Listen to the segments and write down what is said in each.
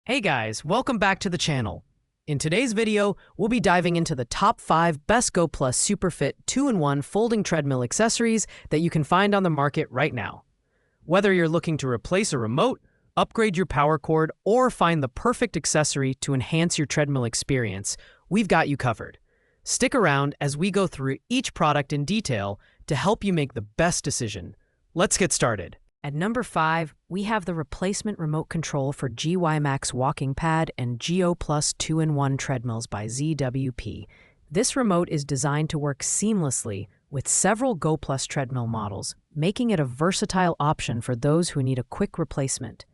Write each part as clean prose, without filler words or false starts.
Hey guys, welcome back to the channel. In today's video, we'll be diving into the top 5 best Goplus Superfit 2-in-1 folding treadmill accessories that you can find on the market right now. Whether you're looking to replace a remote, upgrade your power cord, or find the perfect accessory to enhance your treadmill experience, we've got you covered. Stick around as we go through each product in detail to help you make the best decision. Let's get started. At number 5, we have the replacement remote control for GY Max walking pad and Goplus 2-in-1 treadmills by ZWP. This remote is designed to work seamlessly with several Goplus treadmill models, making it a versatile option for those who need a quick replacement.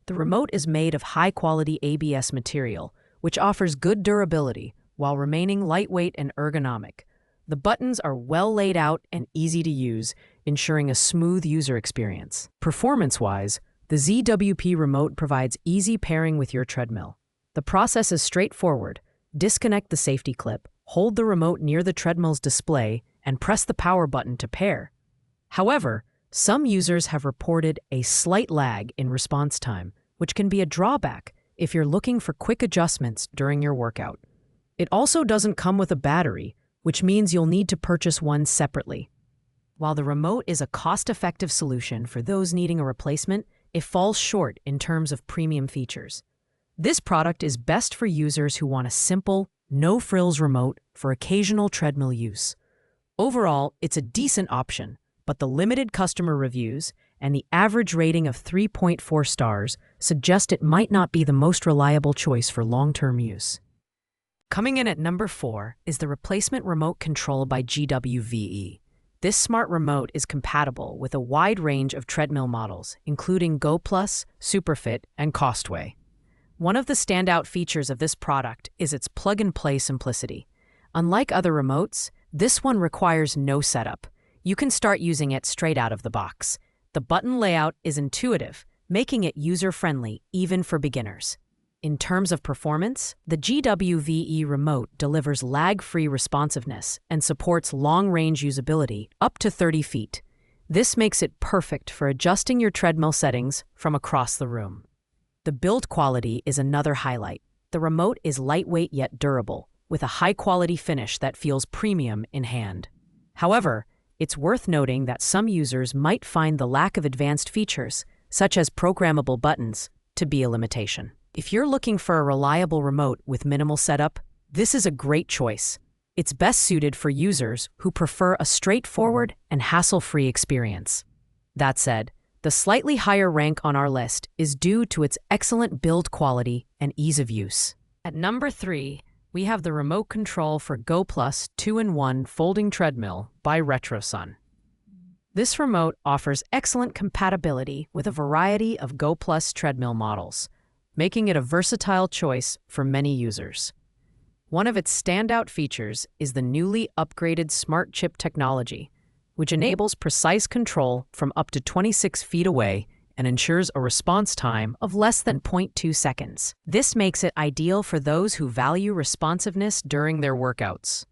The remote is made of high-quality ABS material, which offers good durability while remaining lightweight and ergonomic. The buttons are well laid out and easy to use, ensuring a smooth user experience. Performance-wise, the ZWP remote provides easy pairing with your treadmill. The process is straightforward. Disconnect the safety clip, hold the remote near the treadmill's display, and press the power button to pair. However, some users have reported a slight lag in response time, which can be a drawback if you're looking for quick adjustments during your workout. It also doesn't come with a battery, which means you'll need to purchase one separately. While the remote is a cost-effective solution for those needing a replacement, it falls short in terms of premium features. This product is best for users who want a simple, no-frills remote for occasional treadmill use. Overall, it's a decent option, but the limited customer reviews and the average rating of 3.4 stars suggest it might not be the most reliable choice for long-term use. Coming in at number 4 is the replacement remote control by GWVE. This smart remote is compatible with a wide range of treadmill models, including Goplus, Superfit, and Costway. One of the standout features of this product is its plug-and-play simplicity. Unlike other remotes, this one requires no setup. You can start using it straight out of the box. The button layout is intuitive, making it user-friendly even for beginners. In terms of performance, the GWVE remote delivers lag-free responsiveness and supports long-range usability up to 30 feet. This makes it perfect for adjusting your treadmill settings from across the room. The build quality is another highlight. The remote is lightweight yet durable, with a high-quality finish that feels premium in hand. However, it's worth noting that some users might find the lack of advanced features, such as programmable buttons, to be a limitation. If you're looking for a reliable remote with minimal setup, this is a great choice. It's best suited for users who prefer a straightforward and hassle-free experience. That said, the slightly higher rank on our list is due to its excellent build quality and ease of use. At number 3, we have the remote control for Goplus 2-in-1 folding treadmill by RetroSun. This remote offers excellent compatibility with a variety of Goplus treadmill models, making it a versatile choice for many users. One of its standout features is the newly upgraded smart chip technology, which enables precise control from up to 26 feet away and ensures a response time of less than 0.2 seconds. This makes it ideal for those who value responsiveness during their workouts.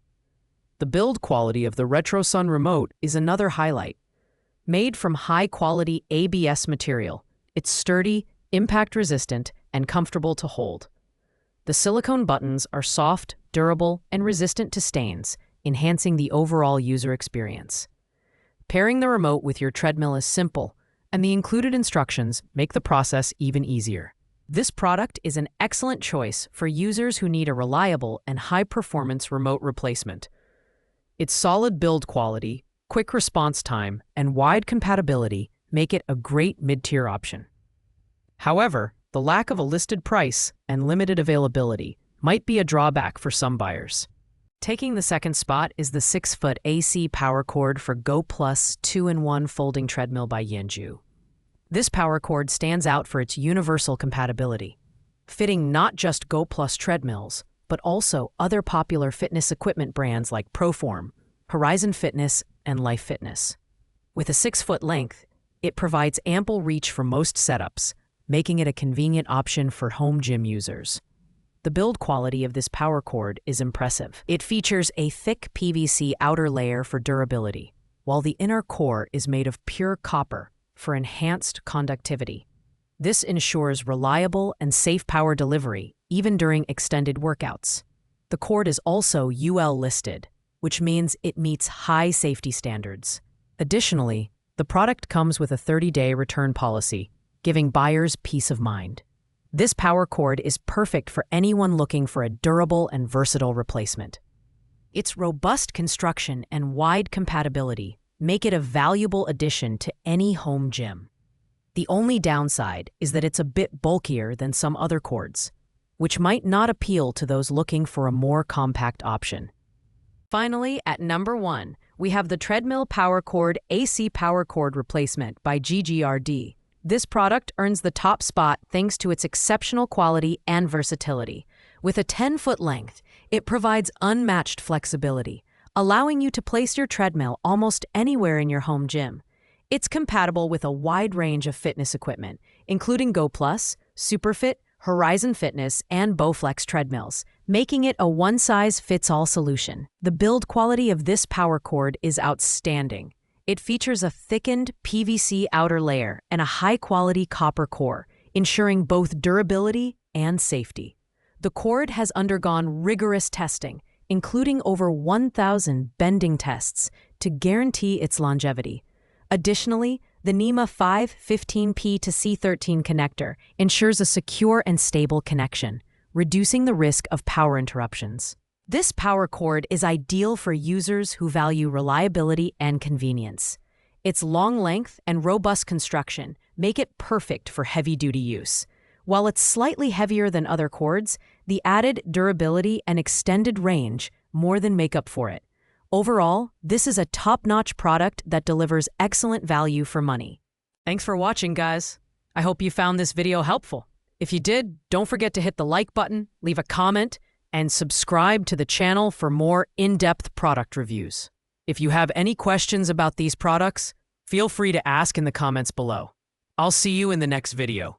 The build quality of the RetroSun remote is another highlight. Made from high-quality ABS material, it's sturdy, impact-resistant, and comfortable to hold. The silicone buttons are soft, durable, and resistant to stains, enhancing the overall user experience. Pairing the remote with your treadmill is simple, and the included instructions make the process even easier. This product is an excellent choice for users who need a reliable and high-performance remote replacement. Its solid build quality, quick response time, and wide compatibility make it a great mid-tier option. However, the lack of a listed price and limited availability might be a drawback for some buyers. Taking the second spot is the 6-foot AC power cord for Goplus 2-in-1 folding treadmill by Yanju. This power cord stands out for its universal compatibility, fitting not just Goplus treadmills, but also other popular fitness equipment brands like Proform, Horizon Fitness, and Life Fitness. With a 6-foot length, it provides ample reach for most setups, making it a convenient option for home gym users. The build quality of this power cord is impressive. It features a thick PVC outer layer for durability, while the inner core is made of pure copper for enhanced conductivity. This ensures reliable and safe power delivery, even during extended workouts. The cord is also UL listed, which means it meets high safety standards. Additionally, the product comes with a 30-day return policy, giving buyers peace of mind. This power cord is perfect for anyone looking for a durable and versatile replacement. Its robust construction and wide compatibility make it a valuable addition to any home gym. The only downside is that it's a bit bulkier than some other cords, which might not appeal to those looking for a more compact option. Finally, at number 1, we have the Treadmill Power Cord AC Power Cord Replacement by GGRD. This product earns the top spot thanks to its exceptional quality and versatility. With a 10-foot length, it provides unmatched flexibility, allowing you to place your treadmill almost anywhere in your home gym. It's compatible with a wide range of fitness equipment, including Goplus, Superfit, Horizon Fitness, and Bowflex treadmills, making it a one-size-fits-all solution. The build quality of this power cord is outstanding. It features a thickened PVC outer layer and a high-quality copper core, ensuring both durability and safety. The cord has undergone rigorous testing, including over 1,000 bending tests, to guarantee its longevity. Additionally, the NEMA 515P to C13 connector ensures a secure and stable connection, reducing the risk of power interruptions. This power cord is ideal for users who value reliability and convenience. Its long length and robust construction make it perfect for heavy-duty use. While it's slightly heavier than other cords, the added durability and extended range more than make up for it. Overall, this is a top-notch product that delivers excellent value for money. Thanks for watching, guys. I hope you found this video helpful. If you did, don't forget to hit the like button, leave a comment, and subscribe to the channel for more in-depth product reviews. If you have any questions about these products, feel free to ask in the comments below. I'll see you in the next video.